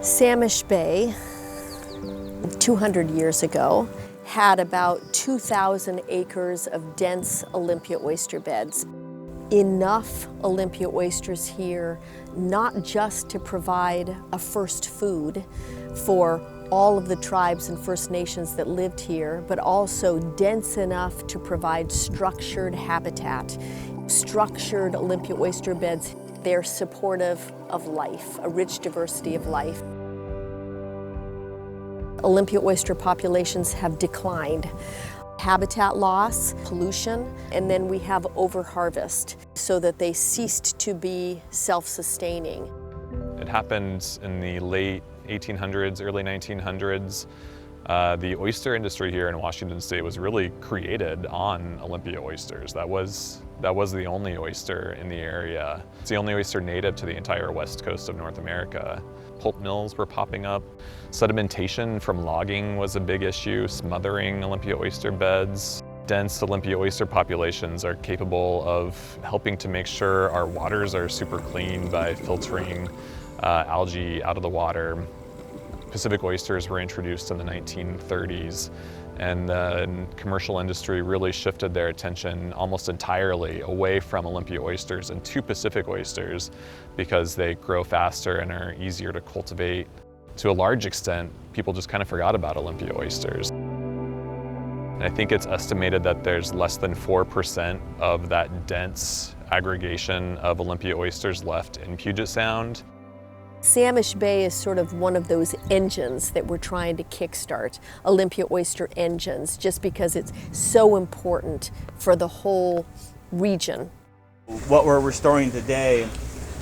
Samish Bay, 200 years ago, had about 2,000 acres of dense Olympia oyster beds. Enough Olympia oysters here, not just to provide a first food for all of the tribes and First Nations that lived here, but also dense enough to provide structured habitat. Structured Olympia oyster beds, they're supportive of life, a rich diversity of life. Olympia oyster populations have declined. Habitat loss, pollution, and then we have overharvest so that they ceased to be self-sustaining. It happened in the late 1800s, early 1900s. The oyster industry here in Washington State was really created on Olympia oysters. That was the only oyster in the area. It's the only oyster native to the entire west coast of North America. Pulp mills were popping up. Sedimentation from logging was a big issue, smothering Olympia oyster beds. Dense Olympia oyster populations are capable of helping to make sure our waters are super clean by filtering algae out of the water. Pacific oysters were introduced in the 1930s, and the commercial industry really shifted their attention almost entirely away from Olympia oysters and to Pacific oysters because they grow faster and are easier to cultivate. To a large extent, people just kind of forgot about Olympia oysters. And I think it's estimated that there's less than 4% of that dense aggregation of Olympia oysters left in Puget Sound. Samish Bay is sort of one of those engines that we're trying to kickstart, Olympia oyster engines, just because it's so important for the whole region. What we're restoring today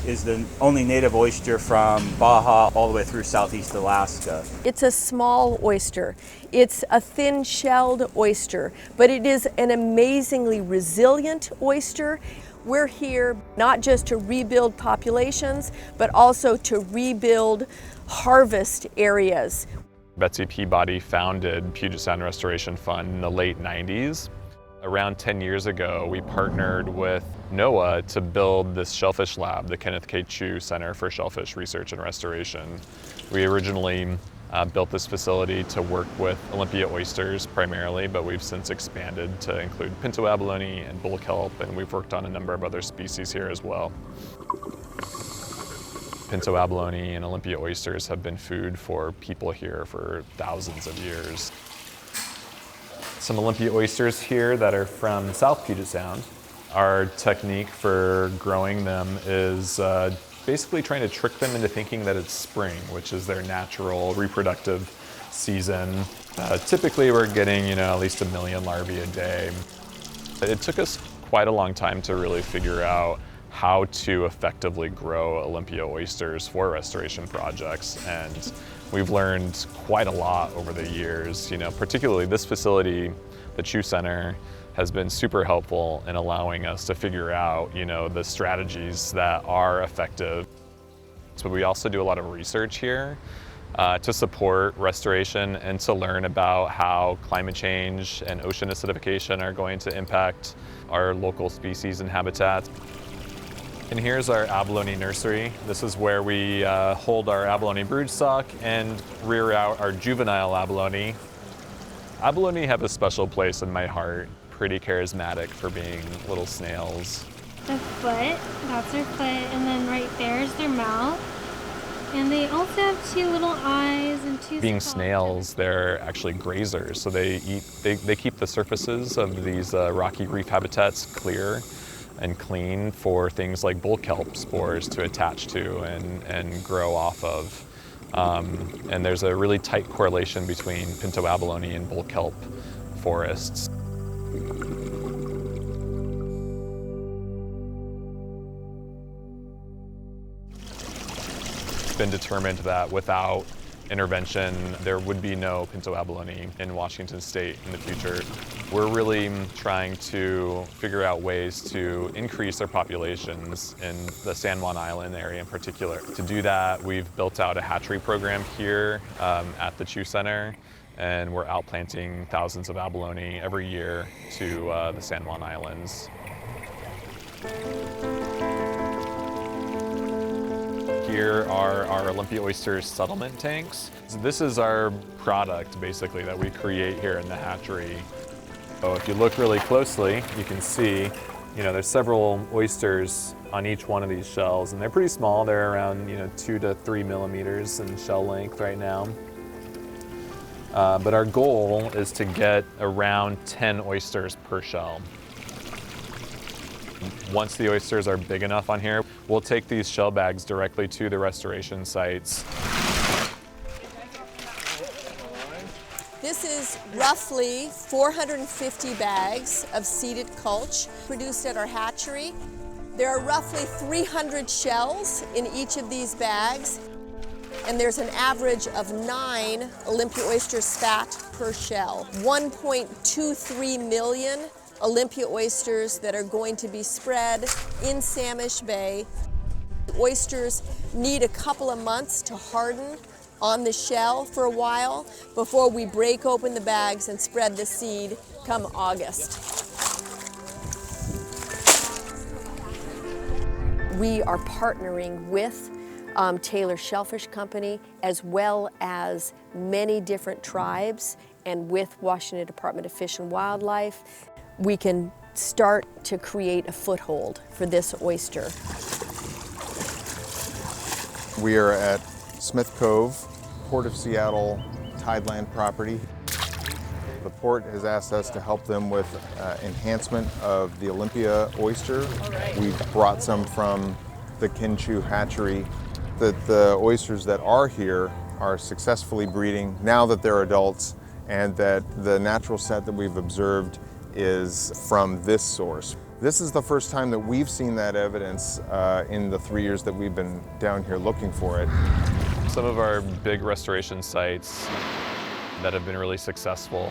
is the only native oyster from Baja all the way through southeast Alaska. It's a small oyster. It's a thin-shelled oyster, but it is an amazingly resilient oyster. We're here not just to rebuild populations, but also to rebuild harvest areas. Betsy Peabody founded Puget Sound Restoration Fund in the late 90s. Around 10 years ago, we partnered with NOAA to build this shellfish lab, the Kenneth K. Chu Center for Shellfish Research and Restoration. We originally built this facility to work with Olympia oysters primarily, but we've since expanded to include Pinto abalone and bull kelp, and we've worked on a number of other species here as well. Pinto abalone and Olympia oysters have been food for people here for thousands of years. Some Olympia oysters here that are from South Puget Sound. Our technique for growing them is basically trying to trick them into thinking that it's spring, which is their natural reproductive season. Typically we're getting, at least 1 million larvae a day. It took us quite a long time to really figure out how to effectively grow Olympia oysters for restoration projects, and we've learned quite a lot over the years. Particularly this facility, the Chu Center, has been super helpful in allowing us to figure out, the strategies that are effective. So we also do a lot of research here to support restoration and to learn about how climate change and ocean acidification are going to impact our local species and habitats. And here's our abalone nursery. This is where we hold our abalone broodstock and rear out our juvenile abalone. Abalone have a special place in my heart. Pretty charismatic for being little snails. The foot, that's their foot, and then right there's their mouth. And they also have 2 little eyes and 2 Being snails, they're actually grazers, so they keep the surfaces of these rocky reef habitats clear and clean for things like bull kelp spores to attach to and grow off of. And there's a really tight correlation between Pinto abalone and bull kelp forests. It's been determined that without intervention, there would be no Pinto abalone in Washington State in the future. We're really trying to figure out ways to increase their populations in the San Juan Island area in particular. To do that, we've built out a hatchery program here at the Chu Center, and we're outplanting thousands of abalone every year to the San Juan Islands. here are our Olympia Oysters settlement tanks. So this is our product, basically, that we create here in the hatchery. So if you look really closely, you can see, there's several oysters on each one of these shells, and they're pretty small. They're around, 2 to 3 millimeters in shell length right now. But our goal is to get around 10 oysters per shell. Once the oysters are big enough on here, we'll take these shell bags directly to the restoration sites. This is roughly 450 bags of seeded culch produced at our hatchery. There are roughly 300 shells in each of these bags, and there's an average of 9 Olympia oyster spat per shell. 1.23 million Olympia oysters that are going to be spread in Samish Bay. Oysters need a couple of months to harden on the shell for a while before we break open the bags and spread the seed come August. We are partnering with Taylor Shellfish Company as well as many different tribes, and with Washington Department of Fish and Wildlife. We can start to create a foothold for this oyster. We are at Smith Cove, Port of Seattle tideland property. The port has asked us to help them with enhancement of the Olympia oyster. We've brought some from the Kinchu hatchery. The oysters that are here are successfully breeding now that they're adults, and that the natural set that we've observed is from this source. This is the first time that we've seen that evidence in the 3 years that we've been down here looking for it. Some of our big restoration sites that have been really successful,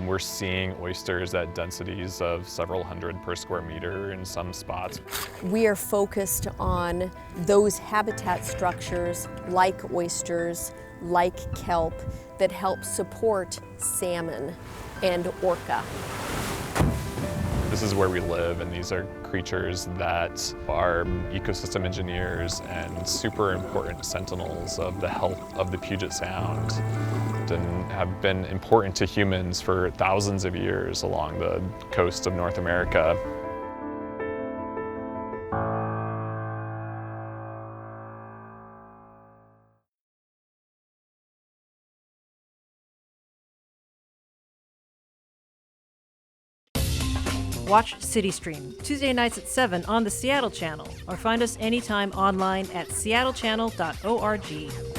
we're seeing oysters at densities of several hundred per square meter in some spots. We are focused on those habitat structures like oysters, like kelp, that help support salmon and orca. This is where we live, and these are creatures that are ecosystem engineers and super important sentinels of the health of the Puget Sound, and have been important to humans for thousands of years along the coast of North America. Watch CityStream Tuesday nights at 7 on the Seattle channel, or find us anytime online at seattle.gov.